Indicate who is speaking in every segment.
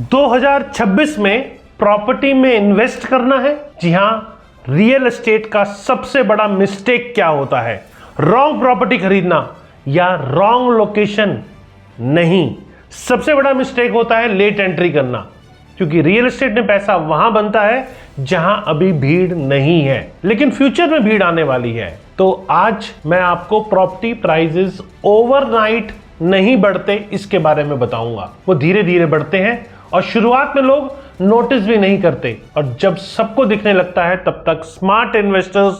Speaker 1: 2026 में प्रॉपर्टी में इन्वेस्ट करना है। जी हां, रियल एस्टेट का सबसे बड़ा मिस्टेक क्या होता है? रॉन्ग प्रॉपर्टी खरीदना या रॉन्ग लोकेशन नहीं, सबसे बड़ा मिस्टेक होता है लेट एंट्री करना, क्योंकि रियल एस्टेट में पैसा वहां बनता है जहां अभी भीड़ नहीं है, लेकिन फ्यूचर में भीड़ आने वाली है। तो आज मैं आपको प्रॉपर्टी प्राइसेस ओवरनाइट नहीं बढ़ते इसके बारे में बताऊंगा। वो धीरे धीरे बढ़ते हैं और शुरुआत में लोग नोटिस भी नहीं करते, और जब सबको दिखने लगता है तब तक स्मार्ट इन्वेस्टर्स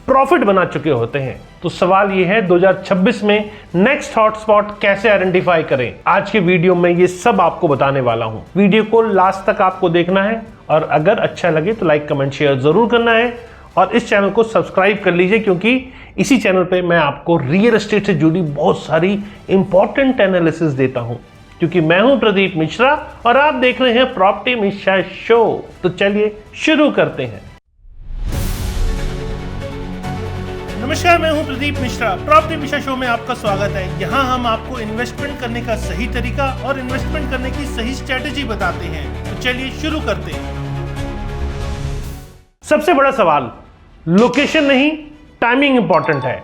Speaker 1: प्रॉफिट बना चुके होते हैं। तो सवाल यह है 2026 में नेक्स्ट हॉटस्पॉट कैसे आइडेंटिफाई करें? आज के वीडियो में ये सब आपको बताने वाला हूं। वीडियो को लास्ट तक आपको देखना है, और अगर अच्छा लगे तो लाइक कमेंट शेयर जरूर करना है, और इस चैनल को सब्सक्राइब कर लीजिए, क्योंकि इसी चैनल पे मैं आपको रियल एस्टेट से जुड़ी बहुत सारी इंपॉर्टेंट एनालिसिस देता हूं। क्योंकि मैं हूं प्रदीप मिश्रा और आप देख रहे हैं प्रॉपर्टी मिश्रा शो। तो चलिए शुरू करते हैं। नमस्कार, मैं हूं प्रदीप मिश्रा। प्रॉपर्टी मिश्रा शो में आपका स्वागत है। यहां हम आपको इन्वेस्टमेंट करने का सही तरीका और इन्वेस्टमेंट करने की सही स्ट्रेटेजी बताते हैं। तो चलिए शुरू करते हैं। सबसे बड़ा सवाल, लोकेशन नहीं, टाइमिंग इंपॉर्टेंट है।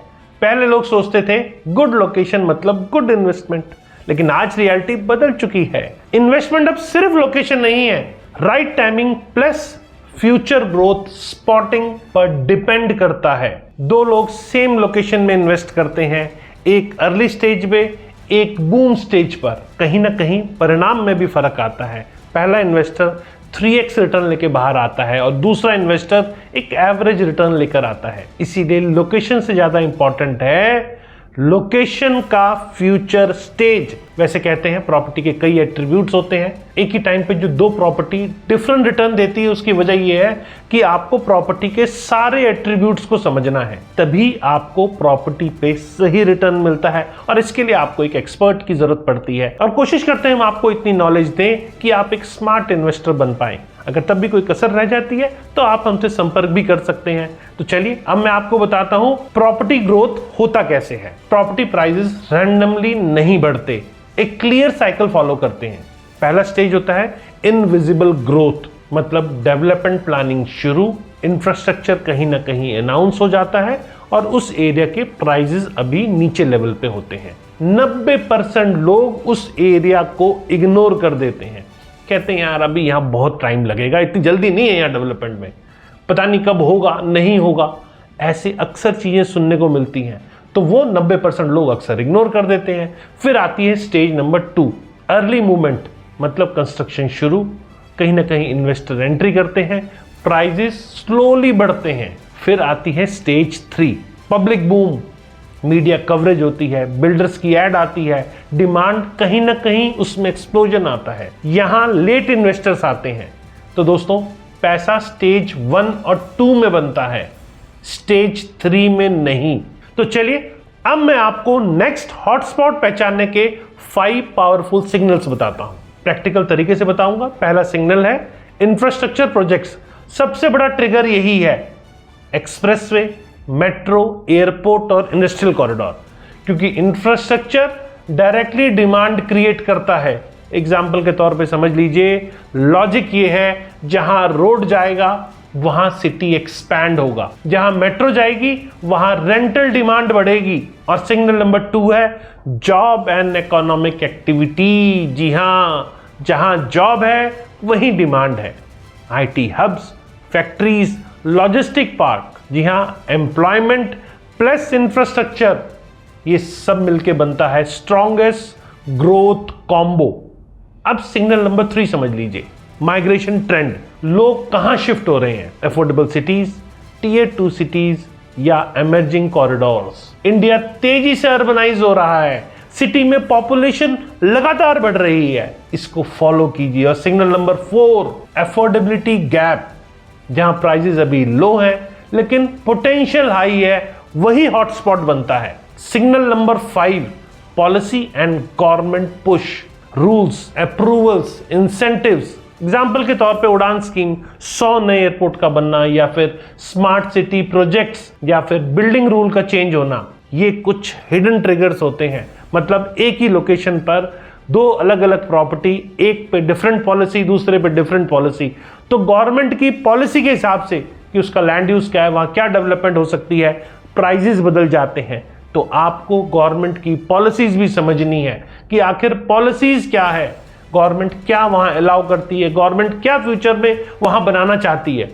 Speaker 1: पहले लोग सोचते थे गुड लोकेशन मतलब गुड इन्वेस्टमेंट, लेकिन आज रियलिटी बदल चुकी है। इन्वेस्टमेंट अब सिर्फ लोकेशन नहीं है, right timing plus future growth spotting पर डिपेंड करता है। दो लोग सेम लोकेशन में इन्वेस्ट करते हैं, एक अर्ली स्टेज पे, एक बूम स्टेज पर। कहीं ना कहीं परिणाम में भी फर्क आता है। पहला इन्वेस्टर 3x रिटर्न लेके बाहर आता है और दूसरा इन्वेस्टर एक एवरेज रिटर्न लेकर आता है। इसीलिए लोकेशन से ज्यादा इंपॉर्टेंट है लोकेशन का फ्यूचर स्टेज। वैसे कहते हैं प्रॉपर्टी के कई एट्रीब्यूट्स होते हैं। एक ही टाइम पे जो दो प्रॉपर्टी डिफरेंट रिटर्न देती है, उसकी वजह यह है कि आपको प्रॉपर्टी के सारे एट्रीब्यूट्स को समझना है, तभी आपको प्रॉपर्टी पे सही रिटर्न मिलता है। और इसके लिए आपको एक एक्सपर्ट की जरूरत पड़ती है, और कोशिश करते हैं हम आपको इतनी नॉलेज दें कि आप एक स्मार्ट इन्वेस्टर बन पाएं। अगर तब भी कोई कसर रह जाती है तो आप हमसे संपर्क भी कर सकते हैं। तो चलिए अब मैं आपको बताता हूं प्रॉपर्टी ग्रोथ होता कैसे है। प्रॉपर्टी प्राइसेस रैंडमली नहीं बढ़ते, एक क्लियर साइकिल फॉलो करते हैं। पहला स्टेज होता है इनविजिबल ग्रोथ, मतलब डेवलपमेंट प्लानिंग शुरू, इंफ्रास्ट्रक्चर कहीं ना कहीं अनाउंस हो जाता है और उस एरिया के प्राइसेस अभी नीचे लेवल पे होते हैं। 90% लोग उस एरिया को इग्नोर कर देते हैं, कहते हैं यार अभी यहाँ बहुत टाइम लगेगा, इतनी जल्दी नहीं है यहाँ डेवलपमेंट में, पता नहीं कब होगा, नहीं होगा। ऐसे अक्सर चीजें सुनने को मिलती हैं, तो वो 90% लोग अक्सर इग्नोर कर देते हैं। फिर आती है स्टेज नंबर 2, अर्ली मूवमेंट, मतलब कंस्ट्रक्शन शुरू, कहीं ना कहीं इन्वेस्टर एंट्री करते हैं, प्राइजेस स्लोली बढ़ते हैं। फिर आती है stage 3, public boom, media coverage होती है, बिल्डर्स की एड आती है, डिमांड कहीं ना कहीं उसमें एक्सप्लोजन आता है। यहां लेट इन्वेस्टर्स आते हैं। तो दोस्तों, पैसा स्टेज 1 और 2 में बनता है, स्टेज 3 में नहीं। तो चलिए अब मैं आपको नेक्स्ट हॉटस्पॉट पहचानने के 5 पावरफुल सिग्नल्स बताता हूं। प्रैक्टिकल तरीके से बताऊंगा। पहला सिग्नल है इंफ्रास्ट्रक्चर प्रोजेक्ट्स। सबसे बड़ा ट्रिगर यही है, एक्सप्रेसवे, मेट्रो, एयरपोर्ट और इंडस्ट्रियल कॉरिडोर, क्योंकि इंफ्रास्ट्रक्चर डायरेक्टली डिमांड क्रिएट करता है। एग्जाम्पल के तौर पे समझ लीजिए, लॉजिक ये है जहां रोड जाएगा वहां सिटी एक्सपैंड होगा, जहां मेट्रो जाएगी वहां रेंटल डिमांड बढ़ेगी। और सिग्नल नंबर 2 है जॉब एंड इकोनॉमिक एक्टिविटी। जी हां, जहां जॉब है वहीं डिमांड है। IT hubs, factories, logistic park, जी हां, एम्प्लॉयमेंट प्लस इंफ्रास्ट्रक्चर, ये सब मिलके बनता है स्ट्रॉन्गेस्ट ग्रोथ कॉम्बो। अब सिग्नल नंबर 3 समझ लीजिए, माइग्रेशन ट्रेंड। लोग कहां शिफ्ट हो रहे हैं? अफोर्डेबल सिटीज, Tier 2 सिटीज या एमर्जिंग कॉरिडोर्स। इंडिया तेजी से अर्बनाइज हो रहा है, सिटी में पॉपुलेशन लगातार बढ़ रही है, इसको फॉलो कीजिए। और सिग्नल नंबर 4, अफोर्डेबिलिटी गैप, जहां प्राइसेस अभी लो है लेकिन पोटेंशियल हाई है, वही हॉटस्पॉट बनता है। Signal number 5, policy and government push, rules, approvals, incentives. Example के तौर पे उड़ान स्कीम, 100 नए एयरपोर्ट का बनना, या फिर स्मार्ट सिटी प्रोजेक्ट्स, या फिर बिल्डिंग रूल का चेंज होना। ये कुछ हिडन ट्रिगर्स होते हैं, मतलब एक ही लोकेशन पर दो अलग अलग प्रॉपर्टी, एक पे डिफरेंट पॉलिसी, दूसरे पे डिफरेंट पॉलिसी, तो गवर्नमेंट की पॉलिसी के हिसाब से कि उसका लैंड यूज क्या है, वहां क्या डेवलपमेंट हो सकती है, प्राइजेस बदल जाते हैं। तो आपको गवर्नमेंट की पॉलिसीज भी समझनी है कि आखिर पॉलिसीज क्या है, गवर्नमेंट क्या वहां अलाउ करती है, गवर्नमेंट क्या फ्यूचर में वहां बनाना चाहती है,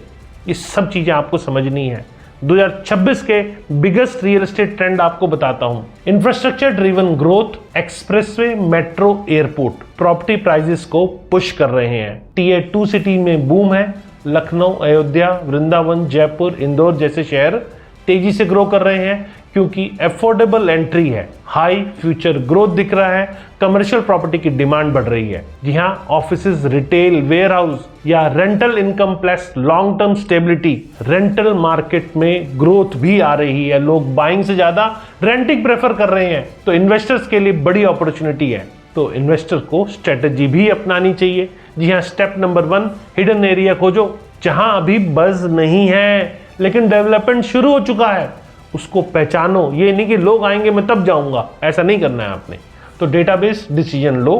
Speaker 1: ये सब चीजें आपको समझनी है। 2026 के बिगेस्ट रियल एस्टेट ट्रेंड आपको बताता हूं। Infrastructure driven growth, expressway, metro, airport property prices को पुश कर रहे हैं। टीयर 2 सिटी में बूम है। लखनऊ, अयोध्या, वृंदावन, जयपुर, इंदौर जैसे शहर तेजी से ग्रो कर रहे हैं क्योंकि अफोर्डेबल एंट्री है, हाई फ्यूचर ग्रोथ दिख रहा है, कमर्शियल प्रॉपर्टी की डिमांड बढ़ रही है। जी हां, ऑफिसेज, रिटेल, वेयरहाउस या rental income plus long term stability, rental market में ग्रोथ भी आ रही है। लोग बाइंग से ज्यादा रेंटिंग प्रेफर कर रहे हैं, तो इन्वेस्टर्स के लिए बड़ी अपॉर्चुनिटी है। तो इन्वेस्टर को स्ट्रेटेजी भी अपनानी चाहिए। जी हाँ, स्टेप नंबर 1, हिडन एरिया खोजो जहां अभी बज नहीं है लेकिन डेवलपमेंट शुरू हो चुका है, उसको पहचानो। ये नहीं कि लोग आएंगे मैं तब जाऊंगा, ऐसा नहीं करना है आपने। तो डेटाबेस डिसीजन लो,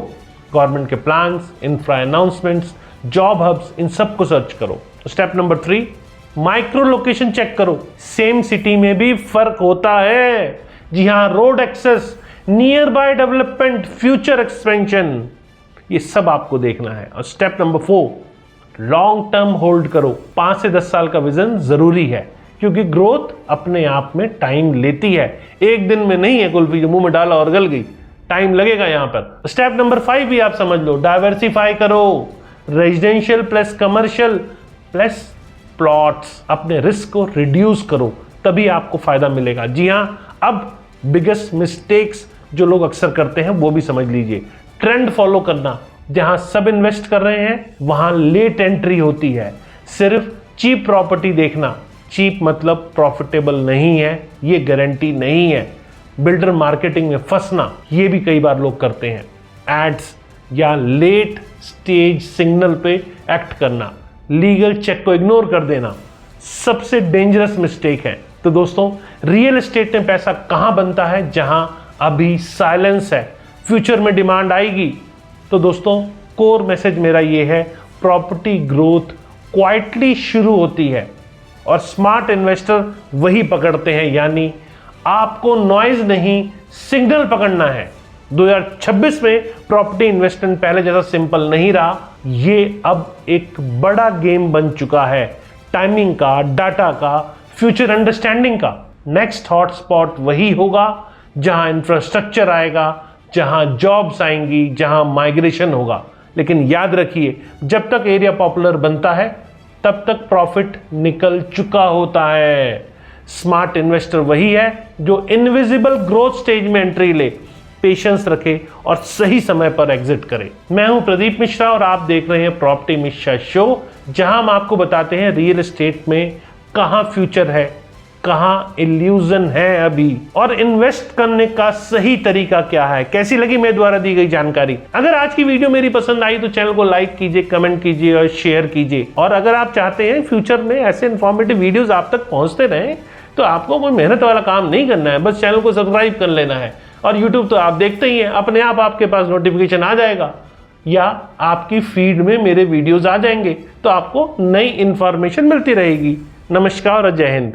Speaker 1: गवर्नमेंट के plans, infra announcements, job hubs, इन सब को सर्च करो। Step number 3, micro location check करो। सेम सिटी में भी फर्क होता है। जी हाँ, road access, near by development, future expansion, ये सब आपको देखना है। और step number 4, long term hold करो। 5 से 10 साल का विजन जरूरी है क्योंकि ग्रोथ अपने आप में टाइम लेती है। एक दिन में नहीं है कुल्फी जो मुंह में डाला और गल गई, टाइम लगेगा यहां पर। स्टेप नंबर 5 भी आप समझ लो, डाइवर्सिफाई करो। Residential plus commercial plus plots, अपने रिस्क को रिड्यूस करो, तभी आपको फायदा मिलेगा। जी हां, अब बिगेस्ट मिस्टेक्स जो लोग अक्सर करते हैं वो भी समझ लीजिए। ट्रेंड फॉलो करना, जहां सब इन्वेस्ट कर रहे हैं वहां लेट एंट्री होती है। सिर्फ चीप प्रॉपर्टी देखना, चीप मतलब प्रॉफिटेबल नहीं है, ये गारंटी नहीं है। बिल्डर मार्केटिंग में फंसना, ये भी कई बार लोग करते हैं। एड्स या लेट स्टेज सिग्नल पे एक्ट करना, लीगल चेक को इग्नोर कर देना, सबसे डेंजरस मिस्टेक है। तो दोस्तों, रियल एस्टेट में पैसा कहां बनता है? जहां अभी साइलेंस है, फ्यूचर में डिमांड आएगी। तो दोस्तों, कोर मैसेज मेरा ये है, प्रॉपर्टी ग्रोथ क्वाइटली शुरू होती है और स्मार्ट इन्वेस्टर वही पकड़ते हैं, यानी आपको नॉइज नहीं सिग्नल पकड़ना है। 2026 में प्रॉपर्टी इन्वेस्टमेंट पहले जैसा सिंपल नहीं रहा, ये अब एक बड़ा गेम बन चुका है, टाइमिंग का, डाटा का, फ्यूचर अंडरस्टैंडिंग का। नेक्स्ट हॉटस्पॉट वही होगा जहां इंफ्रास्ट्रक्चर आएगा, जहां जॉब्स आएंगी, जहां माइग्रेशन होगा। लेकिन याद रखिए, जब तक एरिया पॉपुलर बनता है तब तक प्रॉफिट निकल चुका होता है। स्मार्ट इन्वेस्टर वही है जो इनविजिबल ग्रोथ स्टेज में एंट्री ले, पेशेंस रखे और सही समय पर एग्जिट करे। मैं हूं प्रदीप मिश्रा और आप देख रहे हैं प्रॉपर्टी मिश्रा शो, जहां हम आपको बताते हैं रियल एस्टेट में कहां फ्यूचर है, कहां इल्यूजन है अभी, और इन्वेस्ट करने का सही तरीका क्या है। कैसी लगी मेरे द्वारा दी गई जानकारी? अगर आज की वीडियो मेरी पसंद आई तो चैनल को लाइक कीजिए, कमेंट कीजिए और शेयर कीजिए। और अगर आप चाहते हैं फ्यूचर में ऐसे इंफॉर्मेटिव वीडियोस आप तक पहुंचते रहें तो आपको कोई मेहनत वाला काम नहीं करना है, बस चैनल को सब्सक्राइब कर लेना है। और यूट्यूब तो आप देखते ही हैं, अपने आप आपके पास नोटिफिकेशन आ जाएगा या आपकी फीड में मेरे वीडियोज आ जाएंगे, तो आपको नई इंफॉर्मेशन मिलती रहेगी। नमस्कार और जय हिंद।